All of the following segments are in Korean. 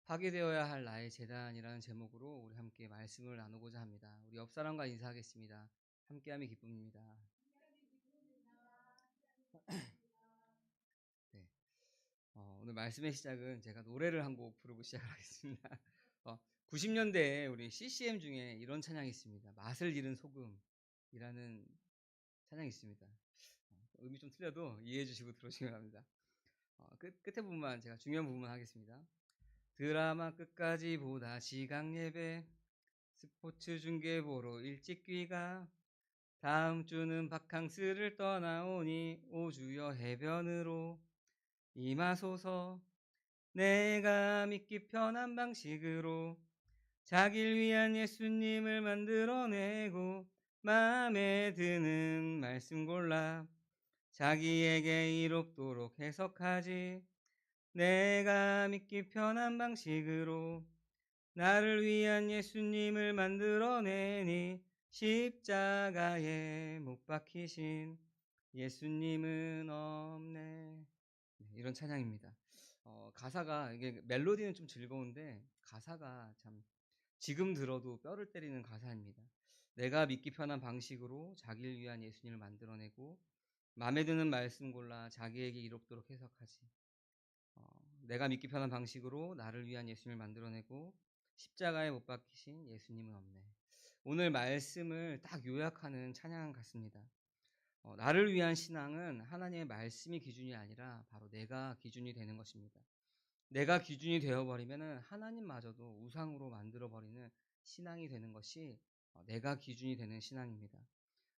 파괴되어야 할 나의 재단이라는 제목으로 우리 함께 말씀을 나누고자 합니다. 우리 옆 사람과 인사하겠습니다. 함께함이 기쁨입니다. 네. 오늘 말씀의 시작은 제가 노래를 한 곡 부르고 시작하겠습니다. 90년대에 우리 CCM 중에 이런 찬양이 있습니다. 맛을 잃은 소금이라는 찬양이 있습니다. 음이 좀 틀려도 이해해 주시고 들어주시기 바랍니다. 끝에 부분만 제가 중요한 부분만 하겠습니다. 드라마 끝까지 보다 시각 예배, 스포츠 중계 보러 일찍 귀가, 다음 주는 바캉스를 떠나오니 오주여 해변으로 임하소서. 내가 믿기 편한 방식으로 자기를 위한 예수님을 만들어내고 마음에 드는 말씀 골라 자기에게 이롭도록 해석하지. 내가 믿기 편한 방식으로 나를 위한 예수님을 만들어내니 십자가에 못 박히신 예수님은 없네. 이런 찬양입니다. 가사가 이게 멜로디는 좀 즐거운데 가사가 참 지금 들어도 뼈를 때리는 가사입니다. 내가 믿기 편한 방식으로 자기를 위한 예수님을 만들어내고 마음에 드는 말씀 골라 자기에게 이롭도록 해석하지. 내가 믿기 편한 방식으로 나를 위한 예수님을 만들어내고 십자가에 못 박히신 예수님은 없네. 오늘 말씀을 딱 요약하는 찬양 같습니다. 나를 위한 신앙은 하나님의 말씀이 기준이 아니라 바로 내가 기준이 되는 것입니다. 내가 기준이 되어버리면 하나님마저도 우상으로 만들어버리는 신앙이 되는 것이 내가 기준이 되는 신앙입니다.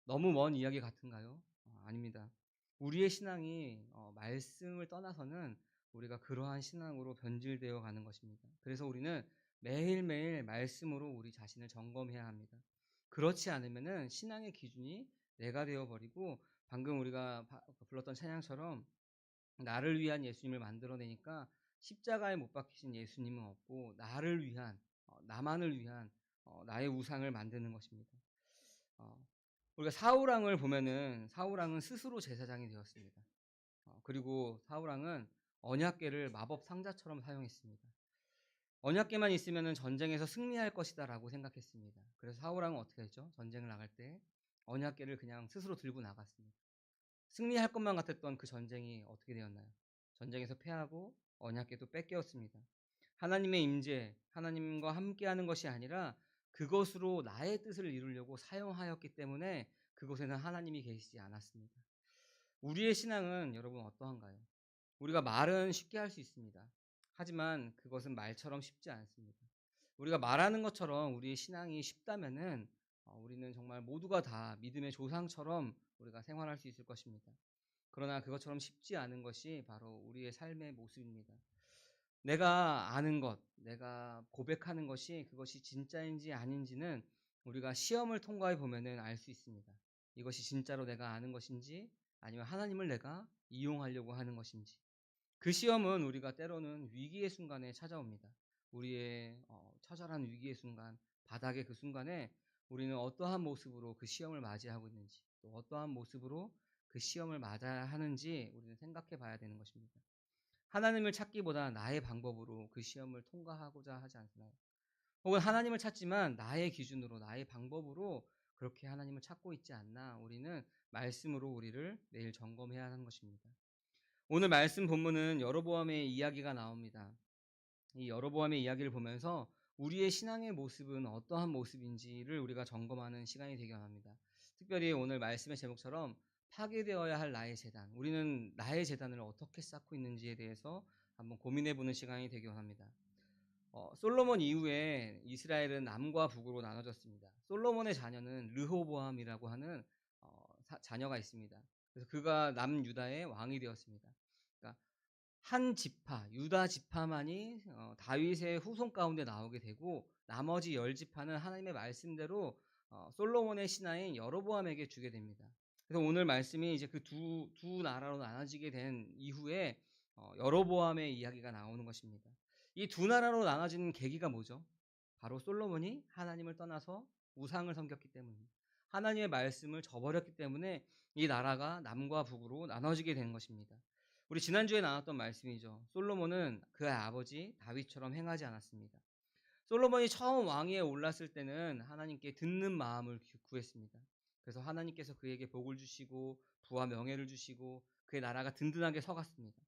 너무 먼 이야기 같은가요? 아닙니다. 우리의 신앙이 말씀을 떠나서는 우리가 그러한 신앙으로 변질되어 가는 것입니다. 그래서 우리는 매일매일 말씀으로 우리 자신을 점검해야 합니다. 그렇지 않으면 신앙의 기준이 내가 되어버리고 방금 우리가 불렀던 찬양처럼 나를 위한 예수님을 만들어내니까 십자가에 못 박히신 예수님은 없고 나를 위한 나만을 위한 나의 우상을 만드는 것입니다. 우리가 사울왕을 보면은 사울왕은 스스로 제사장이 되었습니다. 그리고 사울왕은 언약궤를 마법 상자처럼 사용했습니다. 언약궤만 있으면 전쟁에서 승리할 것이다라고 생각했습니다. 그래서 사울왕은 어떻게 했죠? 전쟁을 나갈 때 언약궤를 그냥 스스로 들고 나갔습니다. 승리할 것만 같았던 그 전쟁이 어떻게 되었나요? 전쟁에서 패하고 언약궤도 뺏겼습니다. 하나님의 임재, 하나님과 함께하는 것이 아니라 그것으로 나의 뜻을 이루려고 사용하였기 때문에 그곳에는 하나님이 계시지 않았습니다. 우리의 신앙은 여러분 어떠한가요? 우리가 말은 쉽게 할 수 있습니다. 하지만 그것은 말처럼 쉽지 않습니다. 우리가 말하는 것처럼 우리의 신앙이 쉽다면은 우리는 정말 모두가 다 믿음의 조상처럼 우리가 생활할 수 있을 것입니다. 그러나 그것처럼 쉽지 않은 것이 바로 우리의 삶의 모습입니다. 내가 아는 것, 내가 고백하는 것이 그것이 진짜인지 아닌지는 우리가 시험을 통과해 보면은 알 수 있습니다. 이것이 진짜로 내가 아는 것인지 아니면 하나님을 내가 이용하려고 하는 것인지. 그 시험은 우리가 때로는 위기의 순간에 찾아옵니다. 우리의 처절한 위기의 순간, 바닥의 그 순간에 우리는 어떠한 모습으로 그 시험을 맞이하고 있는지, 또 어떠한 모습으로 그 시험을 맞아야 하는지 우리는 생각해 봐야 되는 것입니다. 하나님을 찾기보다 나의 방법으로 그 시험을 통과하고자 하지 않나요? 혹은 하나님을 찾지만 나의 기준으로, 나의 방법으로 그렇게 하나님을 찾고 있지 않나? 우리는 말씀으로 우리를 매일 점검해야 하는 것입니다. 오늘 말씀 본문은 여로보암의 이야기가 나옵니다. 이 여로보암의 이야기를 보면서 우리의 신앙의 모습은 어떠한 모습인지를 우리가 점검하는 시간이 되기 원합니다. 특별히 오늘 말씀의 제목처럼 파괴되어야 할 나의 재단, 우리는 나의 재단을 어떻게 쌓고 있는지에 대해서 한번 고민해보는 시간이 되기 원합니다. 솔로몬 이후에 이스라엘은 남과 북으로 나눠졌습니다. 솔로몬의 자녀는 르호보암이라고 하는 자녀가 있습니다. 그래서 그가 남유다의 왕이 되었습니다. 그러니까 한 지파, 유다 지파만이 다윗의 후손 가운데 나오게 되고 나머지 10지파는 하나님의 말씀대로 솔로몬의 신하인 여로보암에게 주게 됩니다. 그래서 오늘 말씀이 이제 그 두 나라로 나눠지게 된 이후에 여로보암의 이야기가 나오는 것입니다. 이 두 나라로 나눠지는 계기가 뭐죠? 바로 솔로몬이 하나님을 떠나서 우상을 섬겼기 때문입니다. 하나님의 말씀을 저버렸기 때문에 이 나라가 남과 북으로 나눠지게 된 것입니다. 우리 지난주에 나눴던 말씀이죠. 솔로몬은 그의 아버지 다윗처럼 행하지 않았습니다. 솔로몬이 처음 왕위에 올랐을 때는 하나님께 듣는 마음을 구했습니다. 그래서 하나님께서 그에게 복을 주시고 부와 명예를 주시고 그의 나라가 든든하게 서갔습니다.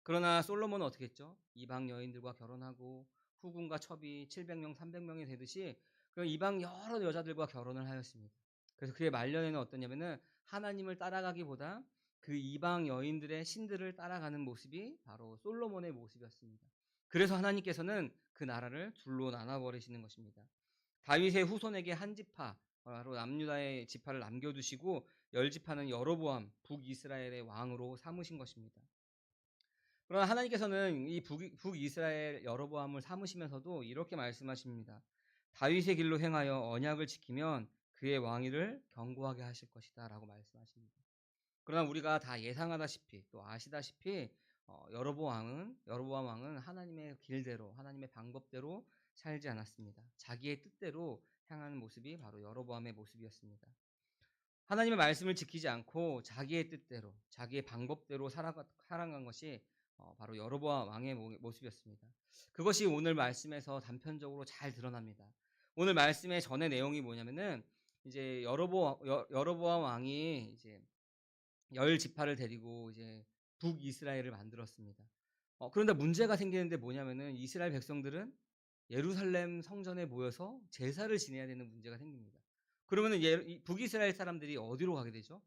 그러나 솔로몬은 어떻게 했죠? 이방 여인들과 결혼하고 후궁과 첩이 700명, 300명이 되듯이 그 이방 여러 여자들과 결혼을 하였습니다. 그래서 그의 말년에는 어떠냐면은 하나님을 따라가기보다 그 이방 여인들의 신들을 따라가는 모습이 바로 솔로몬의 모습이었습니다. 그래서 하나님께서는 그 나라를 둘로 나눠버리시는 것입니다. 다윗의 후손에게 한 지파, 바로 남유다의 지파를 남겨두시고 10지파는 여로보암 북이스라엘의 왕으로 삼으신 것입니다. 그러나 하나님께서는 이 북이스라엘 여로보암을 삼으시면서도 이렇게 말씀하십니다. 다윗의 길로 행하여 언약을 지키면 그의 왕위를 견고하게 하실 것이다 라고 말씀하십니다. 그러나 우리가 다 예상하다시피 또 아시다시피 여로보암 왕은 하나님의 길대로 하나님의 방법대로 살지 않았습니다. 자기의 뜻대로 향하는 모습이 바로 여로보암의 모습이었습니다. 하나님의 말씀을 지키지 않고 자기의 뜻대로 자기의 방법대로 살아간 것이 바로 여로보암 왕의 모습이었습니다. 그것이 오늘 말씀에서 단편적으로 잘 드러납니다. 오늘 말씀의 전의 내용이 뭐냐면은 이제 여로보암 왕이 이제 10지파를 데리고 이제 북이스라엘을 만들었습니다. 그런데 문제가 생기는데 뭐냐면은 이스라엘 백성들은 예루살렘 성전에 모여서 제사를 지내야 되는 문제가 생깁니다. 그러면은 북이스라엘 사람들이 어디로 가게 되죠?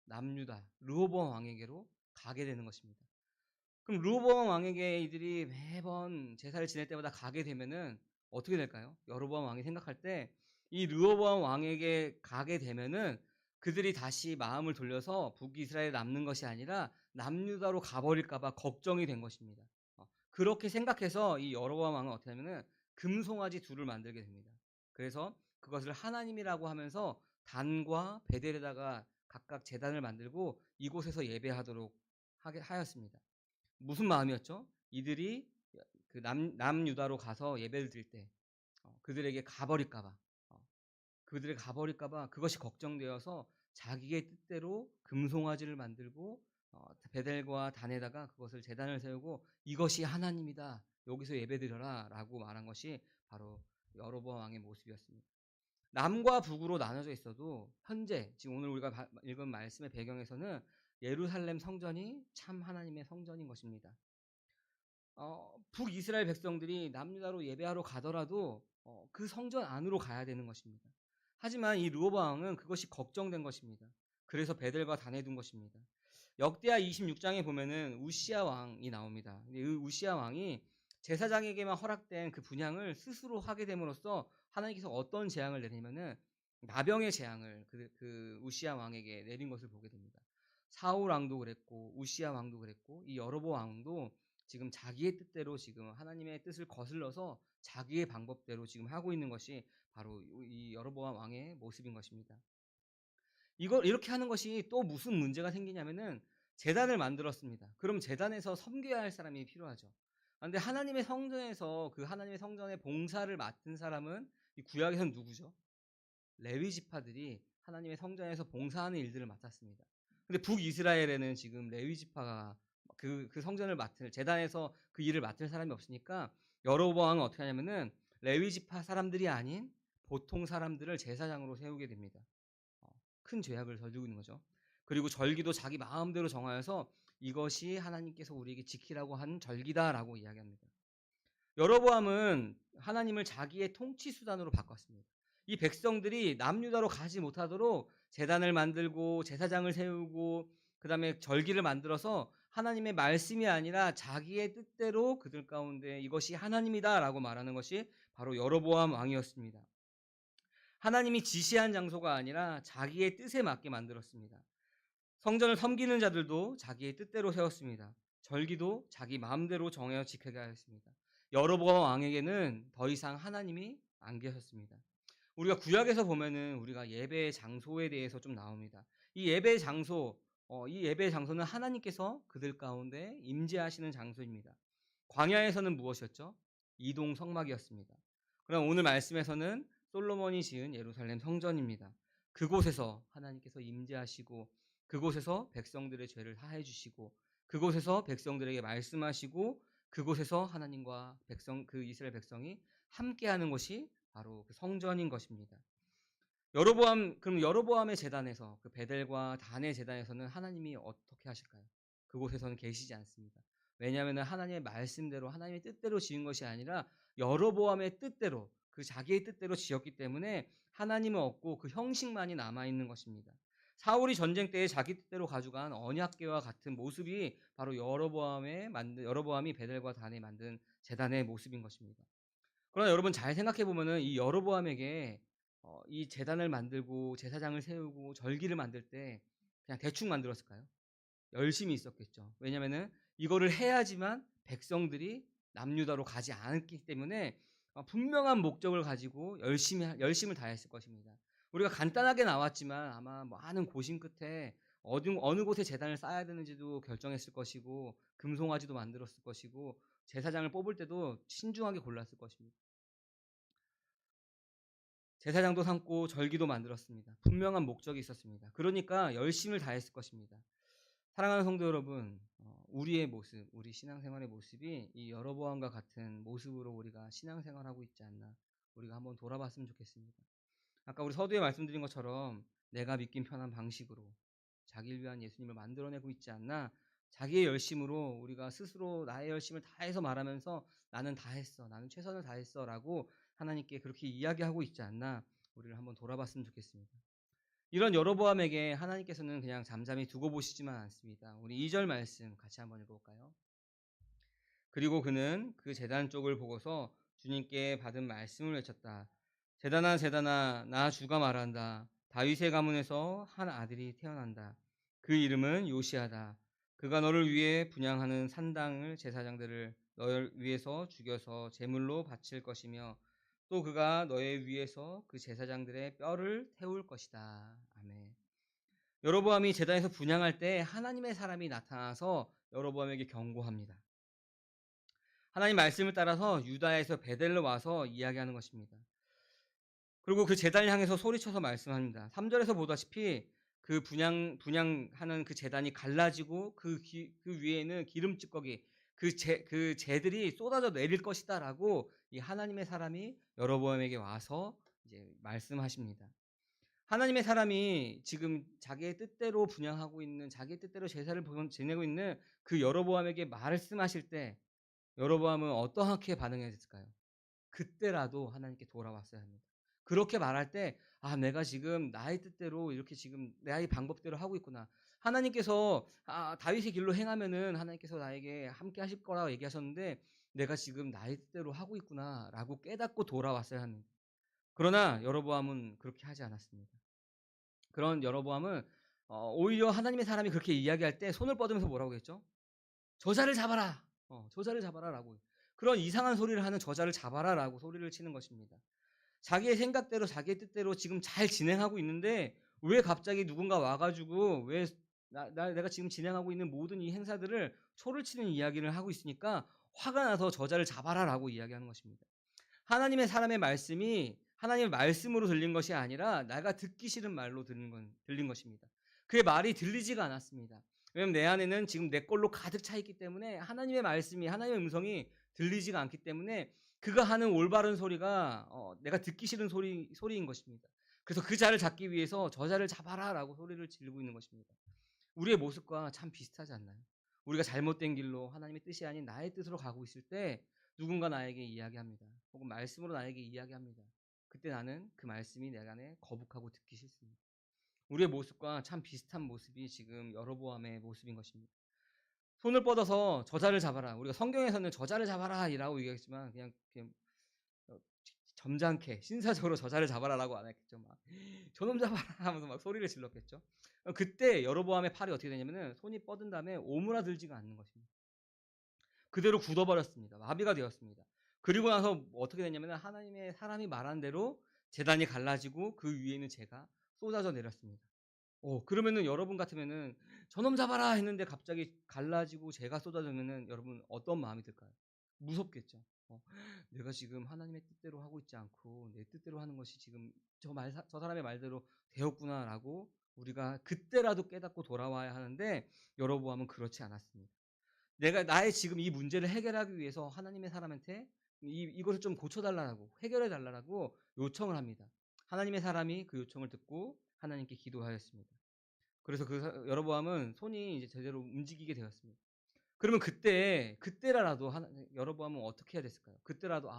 남유다 르호보암 왕에게로 가게 되는 것입니다. 그럼 르호보암 왕에게 이들이 매번 제사를 지낼 때마다 가게 되면은 어떻게 될까요? 여로보암 왕이 생각할 때 이 르호보암 왕에게 가게 되면은 그들이 다시 마음을 돌려서 북이스라엘에 남는 것이 아니라 남유다로 가버릴까봐 걱정이 된 것입니다. 그렇게 생각해서 이 여로보암 왕은 어떻게 하냐면은 금송아지 둘을 만들게 됩니다. 그래서 그것을 하나님이라고 하면서 단과 베델에다가 각각 제단을 만들고 이곳에서 예배하도록 하였습니다. 무슨 마음이었죠? 이들이 그 남유다로 가서 예배를 드릴 때 그들에게 가버릴까봐 그것이 걱정되어서 자기의 뜻대로 금송아지를 만들고 베델과 단에다가 그것을 제단을 세우고 이것이 하나님이다. 여기서 예배드려라 라고 말한 것이 바로 여로보암 왕의 모습이었습니다. 남과 북으로 나눠져 있어도 현재 지금 오늘 우리가 읽은 말씀의 배경에서는 예루살렘 성전이 참 하나님의 성전인 것입니다. 북이스라엘 백성들이 남유다로 예배하러 가더라도 그 성전 안으로 가야 되는 것입니다. 하지만 이 르호보암 왕은 그것이 걱정된 것입니다. 그래서 베델과 단에 둔 것입니다. 역대하 26장에 보면은 우시야 왕이 나옵니다. 이 우시야 왕이 제사장에게만 허락된 그 분향을 스스로 하게 됨으로써 하나님께서 어떤 재앙을 내리냐면은 나병의 재앙을 그 우시야 왕에게 내린 것을 보게 됩니다. 사울 왕도 그랬고 우시야 왕도 그랬고 이 여로보암 왕도 지금 자기의 뜻대로 지금 하나님의 뜻을 거슬러서 자기의 방법대로 지금 하고 있는 것이 바로 이 여로보암 왕의 모습인 것입니다. 이렇게 하는 것이 또 무슨 문제가 생기냐면은 제단을 만들었습니다. 그럼 제단에서 섬겨야 할 사람이 필요하죠. 그런데 하나님의 성전에서 그 하나님의 성전의 봉사를 맡은 사람은 이 구약에서는 누구죠? 레위 지파들이 하나님의 성전에서 봉사하는 일들을 맡았습니다. 근데 북이스라엘에는 지금 레위 지파가 그 성전을 맡을 제단에서 그 일을 맡을 사람이 없으니까 여로보암은 어떻게 하냐면은 레위 지파 사람들이 아닌 보통 사람들을 제사장으로 세우게 됩니다. 큰 죄악을 저지르고 있는 거죠. 그리고 절기도 자기 마음대로 정하여서 이것이 하나님께서 우리에게 지키라고 한 절기다라고 이야기합니다. 여로보암은 하나님을 자기의 통치 수단으로 바꿨습니다. 이 백성들이 남유다로 가지 못하도록 제단을 만들고 제사장을 세우고 그 다음에 절기를 만들어서 하나님의 말씀이 아니라 자기의 뜻대로 그들 가운데 이것이 하나님이다라고 말하는 것이 바로 여로보암 왕이었습니다. 하나님이 지시한 장소가 아니라 자기의 뜻에 맞게 만들었습니다. 성전을 섬기는 자들도 자기의 뜻대로 세웠습니다. 절기도 자기 마음대로 정하여 지키게 하였습니다. 여로보암 왕에게는 더 이상 하나님이 안 계셨습니다. 우리가 구약에서 보면은 우리가 예배의 장소에 대해서 좀 나옵니다. 이 예배의 장소는 하나님께서 그들 가운데 임재하시는 장소입니다. 광야에서는 무엇이었죠? 이동 성막이었습니다. 그럼 오늘 말씀에서는 솔로몬이 지은 예루살렘 성전입니다. 그곳에서 하나님께서 임재하시고 그곳에서 백성들의 죄를 사해 주시고 그곳에서 백성들에게 말씀하시고 그곳에서 하나님과 백성 그 이스라엘 백성이 함께하는 것이 바로 그 성전인 것입니다. 그럼 여로보암의 제단에서 그 베델과 단의 제단에서는 하나님이 어떻게 하실까요? 그곳에서는 계시지 않습니다. 왜냐하면 하나님의 말씀대로 하나님의 뜻대로 지은 것이 아니라 여로보암의 뜻대로 그 자기의 뜻대로 지었기 때문에 하나님은 없고 그 형식만이 남아 있는 것입니다. 사울이 전쟁 때에 자기 뜻대로 가져간 언약궤와 같은 모습이 바로 여로보암이 베델과 단에 만든 제단의 모습인 것입니다. 그러나 여러분 잘 생각해 보면은 이 여로보암에게 이 제단을 만들고 제사장을 세우고 절기를 만들 때 그냥 대충 만들었을까요? 열심히 있었겠죠. 왜냐면은 이거를 해야지만 백성들이 남유다로 가지 않기 때문에 분명한 목적을 가지고 열심을 다했을 것입니다. 우리가 간단하게 나왔지만 아마 많은 고심 끝에 어느 곳에 제단을 쌓아야 되는지도 결정했을 것이고 금송아지도 만들었을 것이고 제사장을 뽑을 때도 신중하게 골랐을 것입니다. 제사장도 삼고 절기도 만들었습니다. 분명한 목적이 있었습니다. 그러니까 열심을 다했을 것입니다. 사랑하는 성도 여러분, 우리의 모습, 우리 신앙생활의 모습이 이 여로보암과 같은 모습으로 우리가 신앙생활하고 있지 않나 우리가 한번 돌아봤으면 좋겠습니다. 아까 우리 서두에 말씀드린 것처럼 내가 믿긴 편한 방식으로 자기를 위한 예수님을 만들어내고 있지 않나, 자기의 열심으로 우리가 스스로 나의 열심을 다해서 말하면서 나는 다 했어, 나는 최선을 다했어 라고 하나님께 그렇게 이야기하고 있지 않나 우리를 한번 돌아봤으면 좋겠습니다. 이런 여로보암에게 하나님께서는 그냥 잠잠히 두고 보시지만 않습니다. 우리 2절 말씀 같이 한번 읽어볼까요? 그리고 그는 그 제단 쪽을 보고서 주님께 받은 말씀을 외쳤다. 제단아 제단아 나 주가 말한다. 다윗의 가문에서 한 아들이 태어난다. 그 이름은 요시아다. 그가 너를 위해 분향하는 산당을 제사장들을 너를 위해서 죽여서 제물로 바칠 것이며 또 그가 너의 위에서 그 제사장들의 뼈를 태울 것이다. 아멘. 여로보암이 제단에서 분향할 때 하나님의 사람이 나타나서 여로보암에게 경고합니다. 하나님 말씀을 따라서 유다에서 베델로 와서 이야기하는 것입니다. 그리고 그 제단을 향해서 소리쳐서 말씀합니다. 3절에서 보다시피 그 분향하는 그 제단이 갈라지고 그 위에는 기름 찌꺼기, 그 재들이 쏟아져 내릴 것이다라고 이 하나님의 사람이 여로보암에게 와서 이제 말씀하십니다. 하나님의 사람이 지금 자기의 뜻대로 분향하고 있는, 자기의 뜻대로 제사를 지내고 있는 그 여로보암에게 말씀하실 때 여로보암은 어떠하게 반응했을까요? 그때라도 하나님께 돌아왔어야 합니다. 그렇게 말할 때 내가 지금 나의 뜻대로 이렇게 지금 나의 방법대로 하고 있구나. 하나님께서 다윗의 길로 행하면은 하나님께서 나에게 함께 하실 거라고 얘기하셨는데 내가 지금 나의 뜻대로 하고 있구나라고 깨닫고 돌아왔어야 합니다. 그러나 여로보암은 그렇게 하지 않았습니다. 그런 여로보암은 오히려 하나님의 사람이 그렇게 이야기할 때 손을 뻗으면서 뭐라고 했죠? 저자를 잡아라. 저자를 잡아라라고. 그런 이상한 소리를 하는 저자를 잡아라라고 소리를 치는 것입니다. 자기의 생각대로 자기의 뜻대로 지금 잘 진행하고 있는데 왜 갑자기 누군가 와가지고 왜 내가 지금 진행하고 있는 모든 이 행사들을 초를 치는 이야기를 하고 있으니까 화가 나서 저자를 잡아라라고 이야기하는 것입니다. 하나님의 사람의 말씀이 하나님의 말씀으로 들린 것이 아니라 내가 듣기 싫은 말로 들린 것입니다. 그의 말이 들리지가 않았습니다. 왜냐하면 내 안에는 지금 내 걸로 가득 차 있기 때문에 하나님의 말씀이, 하나님의 음성이 들리지가 않기 때문에 그가 하는 올바른 소리가 내가 듣기 싫은 소리인 것입니다. 그래서 그 자를 잡기 위해서 저 자를 잡아라라고 소리를 지르고 있는 것입니다. 우리의 모습과 참 비슷하지 않나요? 우리가 잘못된 길로 하나님의 뜻이 아닌 나의 뜻으로 가고 있을 때 누군가 나에게 이야기합니다. 혹은 말씀으로 나에게 이야기합니다. 그때 나는 그 말씀이 내 안에 거북하고 듣기 싫습니다. 우리의 모습과 참 비슷한 모습이 지금 여로보암의 모습인 것입니다. 손을 뻗어서 저자를 잡아라. 우리가 성경에서는 저자를 잡아라 이라고 얘기했지만 그냥 점잖게 신사적으로 저자를 잡아라라고 안 했겠죠. 막 저놈 잡아라 하면서 막 소리를 질렀겠죠. 그때 여로보암의 팔이 어떻게 되냐면은 손이 뻗은 다음에 오므라들지가 않는 것입니다. 그대로 굳어버렸습니다. 마비가 되었습니다. 그리고 나서 어떻게 됐냐면 하나님의 사람이 말한 대로 제단이 갈라지고 그 위에는 재가 쏟아져 내렸습니다. 그러면은 여러분 같으면은 저놈 잡아라 했는데 갑자기 갈라지고 재가 쏟아지면은 여러분 어떤 마음이 들까요? 무섭겠죠. 내가 지금 하나님의 뜻대로 하고 있지 않고 내 뜻대로 하는 것이 지금 저 사람의 말대로 되었구나라고 우리가 그때라도 깨닫고 돌아와야 하는데 여로보암은 그렇지 않았습니다. 내가 나의 지금 이 문제를 해결하기 위해서 하나님의 사람한테 이것을 좀 고쳐 달라고 해결해 달라고 요청을 합니다. 하나님의 사람이 그 요청을 듣고 하나님께 기도하였습니다. 그래서 여로보암은 손이 이제 제대로 움직이게 되었습니다. 그러면 그때라도 여로보암은 어떻게 해야 됐을까요? 그때라도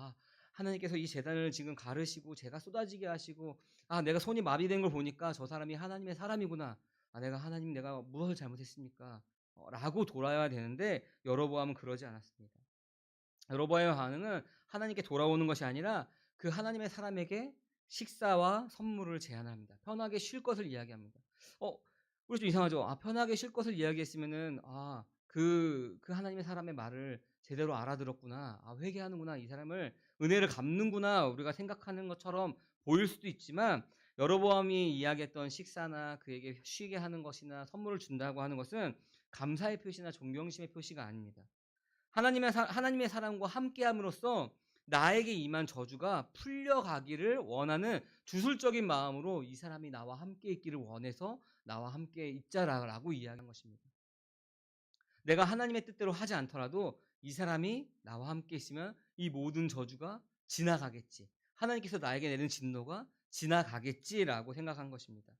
하나님께서 이 재단을 지금 가르시고 제가 쏟아지게 하시고 내가 손이 마비된 걸 보니까 저 사람이 하나님의 사람이구나. 내가 무엇을 잘못했습니까? 라고 돌아야 되는데 여로보암은 그러지 않았습니다. 여로보암의 반응은 하나님께 돌아오는 것이 아니라 그 하나님의 사람에게 식사와 선물을 제안합니다. 편하게 쉴 것을 이야기합니다. 우리 좀 이상하죠? 편하게 쉴 것을 이야기했으면은 그 하나님의 사람의 말을 제대로 알아들었구나. 회개하는구나. 이 사람을 은혜를 갚는구나. 우리가 생각하는 것처럼 보일 수도 있지만 여로보암이 이야기했던 식사나 그에게 쉬게 하는 것이나 선물을 준다고 하는 것은 감사의 표시나 존경심의 표시가 아닙니다. 하나님의 사람과 함께함으로써 나에게 임한 저주가 풀려가기를 원하는 주술적인 마음으로 이 사람이 나와 함께 있기를 원해서 나와 함께 있자라고 이야기한 것입니다. 내가 하나님의 뜻대로 하지 않더라도 이 사람이 나와 함께 있으면 이 모든 저주가 지나가겠지. 하나님께서 나에게 내린 진노가 지나가겠지라고 생각한 것입니다.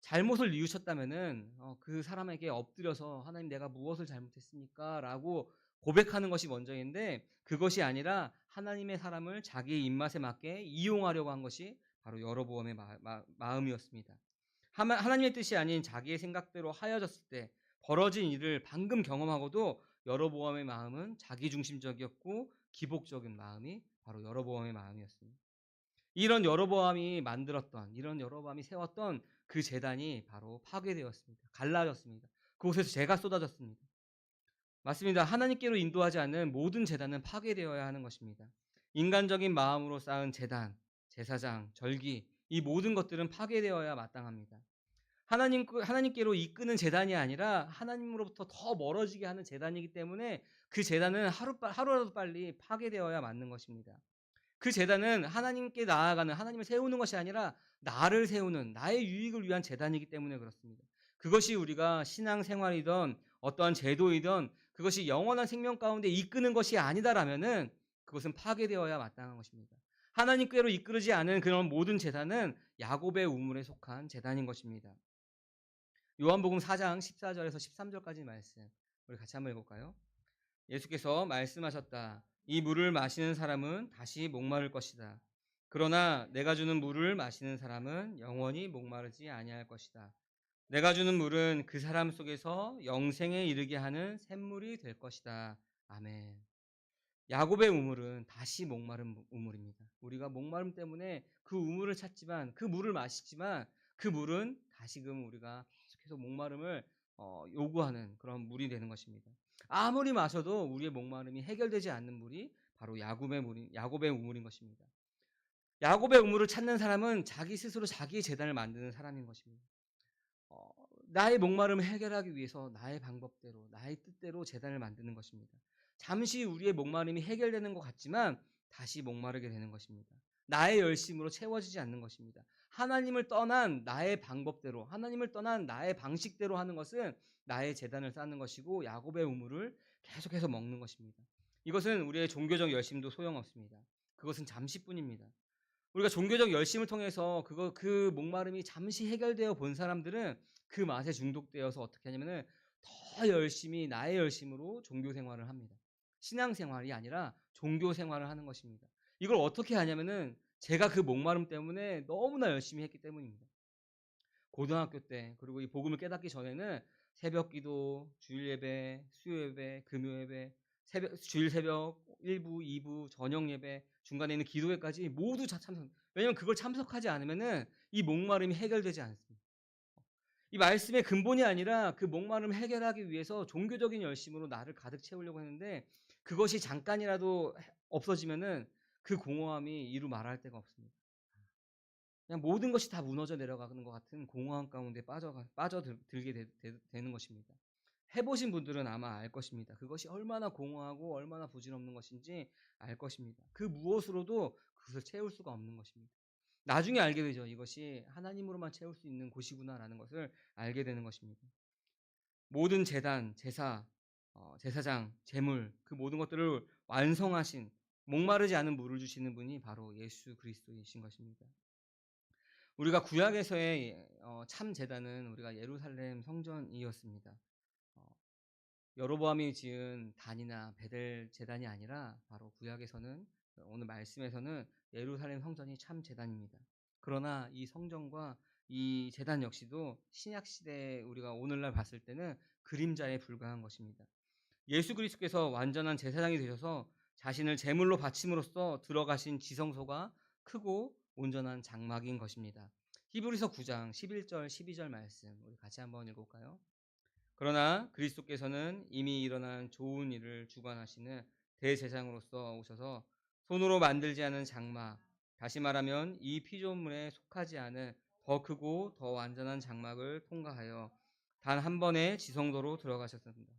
잘못을 뉘우쳤다면은 그 사람에게 엎드려서 하나님 내가 무엇을 잘못했습니까? 라고 고백하는 것이 먼저인데 그것이 아니라 하나님의 사람을 자기의 입맛에 맞게 이용하려고 한 것이 바로 여로보암의 마음이었습니다. 하나님의 뜻이 아닌 자기의 생각대로 하여졌을 때 벌어진 일을 방금 경험하고도 여로보암의 마음은 자기중심적이었고 기복적인 마음이 바로 여로보암의 마음이었습니다. 이런 여로보암이 세웠던 그 제단이 바로 파괴되었습니다. 갈라졌습니다. 그곳에서 재가 쏟아졌습니다. 맞습니다. 하나님께로 인도하지 않는 모든 제단은 파괴되어야 하는 것입니다. 인간적인 마음으로 쌓은 제단, 제사장, 절기 이 모든 것들은 파괴되어야 마땅합니다. 하나님께로 이끄는 제단이 아니라 하나님으로부터 더 멀어지게 하는 제단이기 때문에 그 제단은 하루라도 빨리 파괴되어야 맞는 것입니다. 그 제단은 하나님께 나아가는 하나님을 세우는 것이 아니라 나를 세우는 나의 유익을 위한 제단이기 때문에 그렇습니다. 그것이 우리가 신앙생활이든 어떠한 제도이든 그것이 영원한 생명 가운데 이끄는 것이 아니다라면은 그것은 파괴되어야 마땅한 것입니다. 하나님께로 이끌지 않은 그런 모든 제단은 야곱의 우물에 속한 제단인 것입니다. 요한복음 4장 14절에서 13절까지 말씀 우리 같이 한번 읽어볼까요? 예수께서 말씀하셨다. 이 물을 마시는 사람은 다시 목마를 것이다. 그러나 내가 주는 물을 마시는 사람은 영원히 목마르지 아니할 것이다. 내가 주는 물은 그 사람 속에서 영생에 이르게 하는 샘물이 될 것이다. 아멘. 야곱의 우물은 다시 목마른 우물입니다. 우리가 목마름 때문에 그 우물을 찾지만 그 물을 마시지만 그 물은 다시금 우리가 계속해서 목마름을 요구하는 그런 물이 되는 것입니다. 아무리 마셔도 우리의 목마름이 해결되지 않는 물이 바로 야곱의 우물인 것입니다. 야곱의 우물을 찾는 사람은 자기 스스로 자기의 재단을 만드는 사람인 것입니다. 나의 목마름을 해결하기 위해서 나의 방법대로 나의 뜻대로 재단을 만드는 것입니다. 잠시 우리의 목마름이 해결되는 것 같지만 다시 목마르게 되는 것입니다. 나의 열심으로 채워지지 않는 것입니다. 하나님을 떠난 나의 방법대로 하나님을 떠난 나의 방식대로 하는 것은 나의 재단을 쌓는 것이고 야곱의 우물을 계속해서 먹는 것입니다. 이것은 우리의 종교적 열심도 소용없습니다. 그것은 잠시뿐입니다. 우리가 종교적 열심을 통해서 그 목마름이 잠시 해결되어 본 사람들은 그 맛에 중독되어서 어떻게 하냐면은 더 열심히 나의 열심으로 종교 생활을 합니다. 신앙 생활이 아니라 종교 생활을 하는 것입니다. 이걸 어떻게 하냐면은 제가 그 목마름 때문에 너무나 열심히 했기 때문입니다. 고등학교 때 그리고 이 복음을 깨닫기 전에는 새벽 기도, 주일 예배, 수요 예배, 금요 예배, 주일 새벽 1부, 2부, 저녁 예배, 중간에 있는 기도회까지 모두 다 참석. 왜냐하면 그걸 참석하지 않으면은 이 목마름이 해결되지 않습니다. 이 말씀의 근본이 아니라 그 목마름을 해결하기 위해서 종교적인 열심으로 나를 가득 채우려고 했는데 그것이 잠깐이라도 없어지면은 그 공허함이 이루 말할 데가 없습니다. 그냥 모든 것이 다 무너져 내려가는 것 같은 공허함 가운데 빠져들게 되는 것입니다. 해보신 분들은 아마 알 것입니다. 그것이 얼마나 공허하고 얼마나 부질없는 것인지 알 것입니다. 그 무엇으로도 그것을 채울 수가 없는 것입니다. 나중에 알게 되죠. 이것이 하나님으로만 채울 수 있는 곳이구나라는 것을 알게 되는 것입니다. 모든 제단, 제사, 제사장, 제물 그 모든 것들을 완성하신 목마르지 않은 물을 주시는 분이 바로 예수 그리스도이신 것입니다. 우리가 구약에서의 참 제단은 우리가 예루살렘 성전이었습니다. 어, 여로보암이 지은 단이나 베델 제단이 아니라 바로 구약에서는 오늘 말씀에서는 예루살렘 성전이 참 제단입니다. 그러나 이 성전과 이 제단 역시도 신약 시대에 우리가 오늘날 봤을 때는 그림자에 불과한 것입니다. 예수 그리스도께서 완전한 제사장이 되셔서 자신을 제물로 바침으로써 들어가신 지성소가 크고 온전한 장막인 것입니다. 히브리서 9장 11절 12절 말씀 우리 같이 한번 읽어볼까요? 그러나 그리스도께서는 이미 일어난 좋은 일을 주관하시는 대제사장으로서 오셔서 손으로 만들지 않은 장막, 다시 말하면 이 피조물에 속하지 않은 더 크고 더 완전한 장막을 통과하여 단 한 번의 지성소로 들어가셨습니다.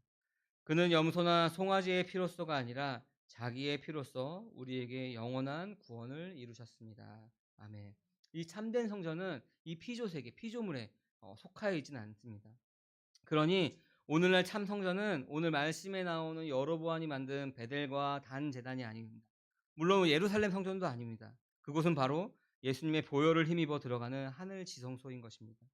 그는 염소나 송아지의 피로서가 아니라 자기의 피로써 우리에게 영원한 구원을 이루셨습니다. 아멘. 이 참된 성전은 이 피조세계, 피조물에 속하여 있지는 않습니다. 그러니 오늘날 참 성전은 오늘 말씀에 나오는 여로보암이 만든 베델과 단 제단이 아닙니다. 물론 예루살렘 성전도 아닙니다. 그곳은 바로 예수님의 보혈을 힘입어 들어가는 하늘 지성소인 것입니다.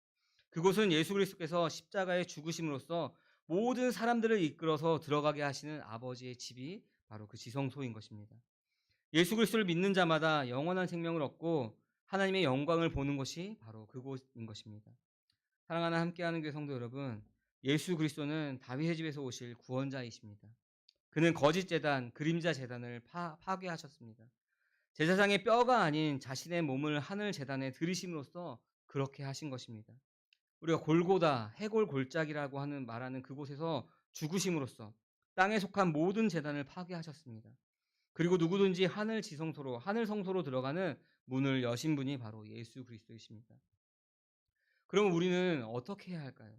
그곳은 예수 그리스도께서 십자가의 죽으심으로써 모든 사람들을 이끌어서 들어가게 하시는 아버지의 집이 바로 그 지성소인 것입니다. 예수 그리스도를 믿는 자마다 영원한 생명을 얻고 하나님의 영광을 보는 것이 바로 그곳인 것입니다. 사랑하는 함께하는 교회 성도 여러분, 예수 그리스도는 다윗의 집에서 오실 구원자이십니다. 그는 거짓 제단, 그림자 제단을 파괴하셨습니다. 제사장의 뼈가 아닌 자신의 몸을 하늘 제단에 들이심으로써 그렇게 하신 것입니다. 우리가 골고다, 해골 골짜기라고 하는 말하는 그곳에서 죽으심으로써 땅에 속한 모든 제단을 파괴하셨습니다. 그리고 누구든지 하늘 지성소로, 하늘 성소로 들어가는 문을 여신 분이 바로 예수 그리스도이십니다. 그럼 우리는 어떻게 해야 할까요?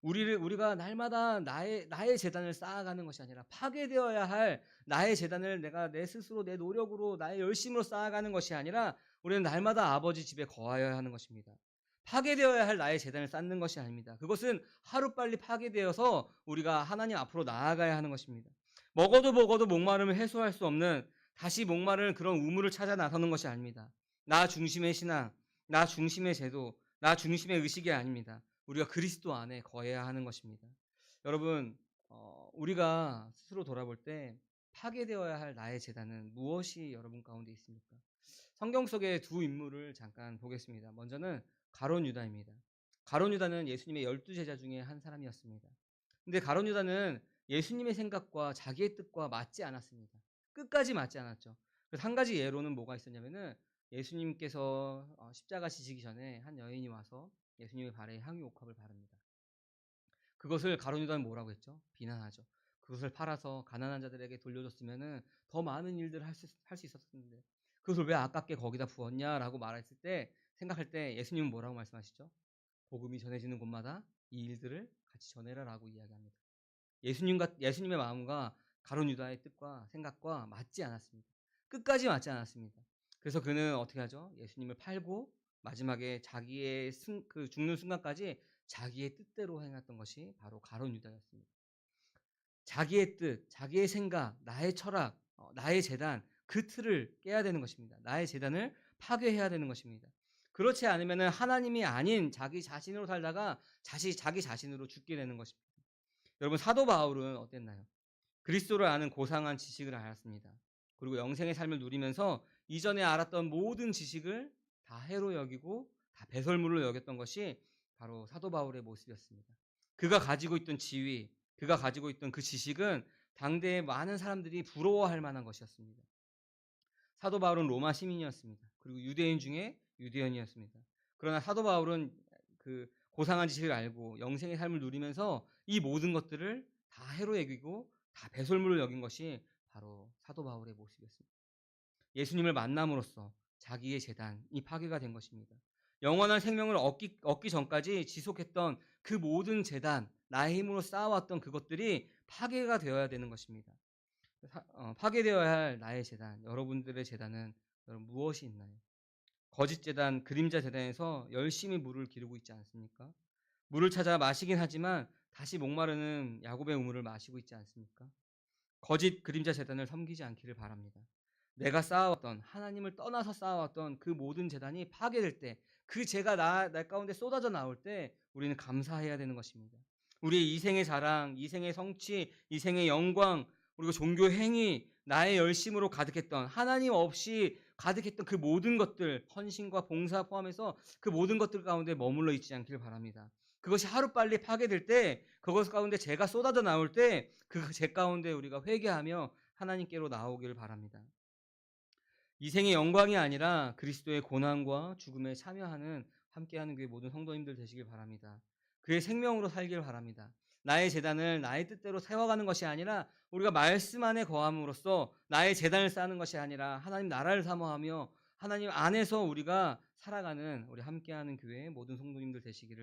우리가 날마다 나의 재단을 쌓아가는 것이 아니라 파괴되어야 할 나의 재단을 내가 내 스스로 내 노력으로 나의 열심으로 쌓아가는 것이 아니라 우리는 날마다 아버지 집에 거하여야 하는 것입니다. 파괴되어야 할 나의 재단을 쌓는 것이 아닙니다. 그것은 하루빨리 파괴되어서 우리가 하나님 앞으로 나아가야 하는 것입니다. 먹어도 목마름을 해소할 수 없는 다시 목마른 그런 우물을 찾아 나서는 것이 아닙니다. 나 중심의 신앙, 나 중심의 제도, 나 중심의 의식이 아닙니다. 우리가 그리스도 안에 거해야 하는 것입니다. 여러분, 우리가 스스로 돌아볼 때 파괴되어야 할 나의 재단은 무엇이 여러분 가운데 있습니까? 성경 속의 두 인물을 잠깐 보겠습니다. 먼저는 가룟 유다입니다. 가룟 유다는 예수님의 12제자 중에 한 사람이었습니다. 근데 가룟 유다는 예수님의 생각과 자기의 뜻과 맞지 않았습니다. 끝까지 맞지 않았죠. 그래서 한 가지 예로는 뭐가 있었냐면은 예수님께서 십자가 지시기 전에 한 여인이 와서 예수님의 발에 향유옥합을 바릅니다. 그것을 가룟 유다는 뭐라고 했죠? 비난하죠. 그것을 팔아서 가난한 자들에게 돌려줬으면은 더 많은 일들을 할 수 있었는데 그것을 왜 아깝게 거기다 부었냐라고 말했을 때 생각할 때 예수님은 뭐라고 말씀하시죠? 복음이 전해지는 곳마다 이 일들을 같이 전해라라고 이야기합니다. 예수님의 마음과 가룟 유다의 뜻과 생각과 맞지 않았습니다. 끝까지 맞지 않았습니다. 그래서 그는 어떻게 하죠? 예수님을 팔고 마지막에 자기의 그 죽는 순간까지 자기의 뜻대로 행했던 것이 바로 가룟 유다였습니다. 자기의 뜻, 자기의 생각, 나의 철학, 나의 재단 그 틀을 깨야 되는 것입니다. 나의 재단을 파괴해야 되는 것입니다. 그렇지 않으면 하나님이 아닌 자기 자신으로 살다가 자기 자신으로 죽게 되는 것입니다. 여러분 사도 바울은 어땠나요? 그리스도를 아는 고상한 지식을 알았습니다. 그리고 영생의 삶을 누리면서 이전에 알았던 모든 지식을 다 해로 여기고 다 배설물로 여겼던 것이 바로 사도 바울의 모습이었습니다. 그가 가지고 있던 지위, 그가 가지고 있던 그 지식은 당대의 많은 사람들이 부러워할 만한 것이었습니다. 사도 바울은 로마 시민이었습니다. 그리고 유대인 중에 유대인이었습니다. 그러나 사도 바울은 그 고상한 지식을 알고 영생의 삶을 누리면서 이 모든 것들을 다 해로 여기고 다 배설물로 여긴 것이 바로 사도 바울의 모습이었습니다. 예수님을 만남으로써 자기의 재단이 파괴가 된 것입니다. 영원한 생명을 얻기 전까지 지속했던 그 모든 재단, 나의 힘으로 쌓아왔던 그것들이 파괴가 되어야 되는 것입니다. 파괴되어야 할 나의 재단, 여러분들의 재단은 여러분 무엇이 있나요? 거짓 재단, 그림자 재단에서 열심히 물을 기르고 있지 않습니까? 물을 찾아 마시긴 하지만 다시 목마르는 야곱의 우물을 마시고 있지 않습니까? 거짓 그림자 제단을 섬기지 않기를 바랍니다. 내가 쌓아왔던, 하나님을 떠나서 쌓아왔던 그 모든 제단이 파괴될 때, 그 죄가 나 가운데 쏟아져 나올 때 우리는 감사해야 되는 것입니다. 우리의 이생의 자랑, 이생의 성취, 이생의 영광, 그리고 종교 행위, 나의 열심으로 가득했던, 하나님 없이 가득했던 그 모든 것들, 헌신과 봉사 포함해서 그 모든 것들 가운데 머물러 있지 않기를 바랍니다. 그것이 하루빨리 파괴될 때, 그것 가운데 죄가 쏟아져 나올 때 그 죄 가운데 우리가 회개하며 하나님께로 나오기를 바랍니다. 이생의 영광이 아니라 그리스도의 고난과 죽음에 참여하는, 함께하는 교회 모든 성도님들 되시길 바랍니다. 그의 생명으로 살길 바랍니다. 나의 제단을 나의 뜻대로 세워가는 것이 아니라 우리가 말씀 안에 거함으로써 나의 제단을 쌓는 것이 아니라 하나님 나라를 사모하며 하나님 안에서 우리가 살아가는, 우리 함께하는 교회 모든 성도님들 되시기를